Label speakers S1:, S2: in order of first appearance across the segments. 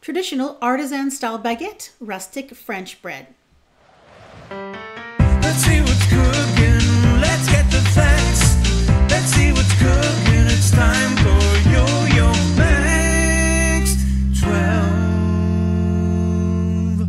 S1: traditional artisan-style baguette, rustic French bread.
S2: Let's see what's cooking. Let's get the facts. Let's see what's cooking. It's time for Yo-Yo Max 12.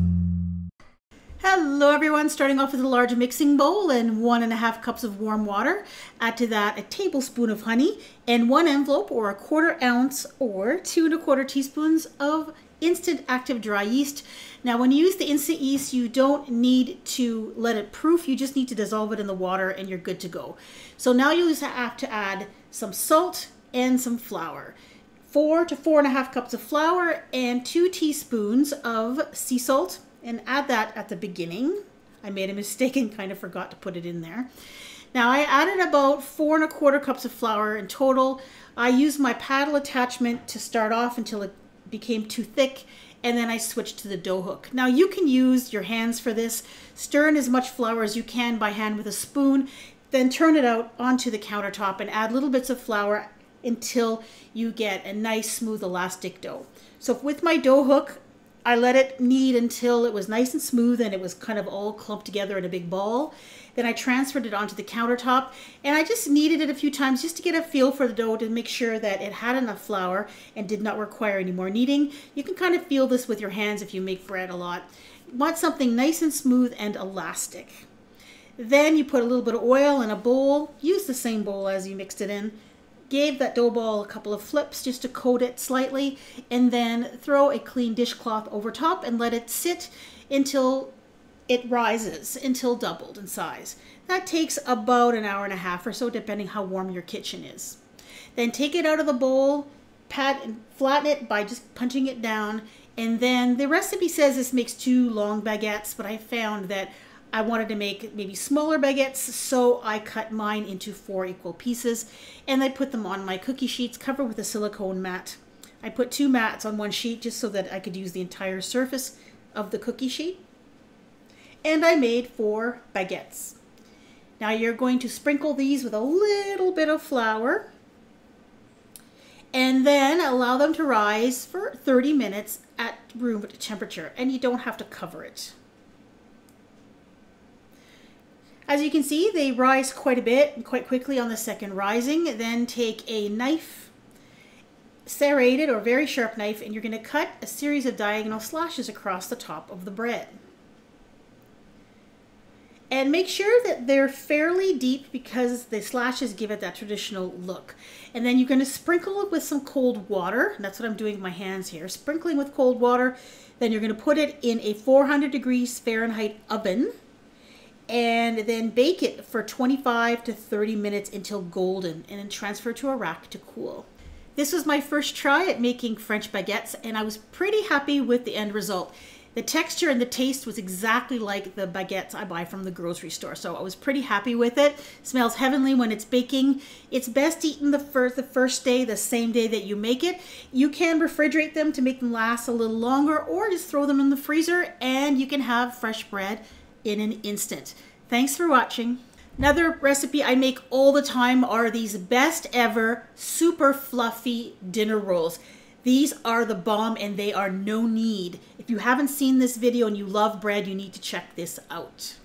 S1: Hello everyone, starting off with a large mixing bowl and 1.5 cups of warm water. Add to that a tablespoon of honey and 1 envelope or 1/4 ounce or 2 1/4 teaspoons of instant active dry yeast. Now when you use the instant yeast, you don't need to let it proof, you just need to dissolve it in the water and you're good to go. So now you just have to add some salt and some flour. 4 to 4.5 cups of flour and 2 teaspoons of sea salt, and add that at the beginning. I made a mistake and kind of forgot to put it in there. Now I added about 4 1/4 cups of flour in total. I used my paddle attachment to start off until it became too thick, and then I switched to the dough hook. Now you can use your hands for this. Stir in as much flour as you can by hand with a spoon, then turn it out onto the countertop and add little bits of flour until you get a nice smooth elastic dough. So with my dough hook, I let it knead until it was nice and smooth and it was kind of all clumped together in a big ball. Then I transferred it onto the countertop and I just kneaded it a few times just to get a feel for the dough to make sure that it had enough flour and did not require any more kneading. You can kind of feel this with your hands if you make bread a lot. You want something nice and smooth and elastic. Then you put a little bit of oil in a bowl. Use the same bowl as you mixed it in. Gave that dough ball a couple of flips just to coat it slightly, and then throw a clean dishcloth over top and let it sit until it rises, until doubled in size. That takes about 1.5 hours or so, depending how warm your kitchen is. Then take it out of the bowl, pat and flatten it by just punching it down, and then the recipe says this makes 2 long baguettes, but I found that I wanted to make maybe smaller baguettes, so I cut mine into 4 equal pieces and I put them on my cookie sheets covered with a silicone mat. I put 2 mats on one sheet just so that I could use the entire surface of the cookie sheet. And I made 4 baguettes. Now you're going to sprinkle these with a little bit of flour and then allow them to rise for 30 minutes at room temperature, and you don't have to cover it. As you can see, they rise quite a bit and quite quickly on the second rising. Then take a knife, serrated or very sharp knife, and you're going to cut a series of diagonal slashes across the top of the bread. And make sure that they're fairly deep because the slashes give it that traditional look. And then you're going to sprinkle it with some cold water. And that's what I'm doing with my hands here. Sprinkling with cold water. Then you're going to put it in a 400 degrees Fahrenheit oven. And then bake it for 25 to 30 minutes until golden, and then transfer to a rack to cool. This was my first try at making French baguettes, and I was pretty happy with the end result. The texture and the taste was exactly like the baguettes I buy from the grocery store, so I was pretty happy with it. Smells heavenly when it's baking. It's best eaten the first day, the same day that you make it. You can refrigerate them to make them last a little longer, or just throw them in the freezer and you can have fresh bread in an instant. Thanks for watching. Another recipe I make all the time are these best ever super fluffy dinner rolls. These are the bomb and they are no knead. If you haven't seen this video and you love bread, you need to check this out.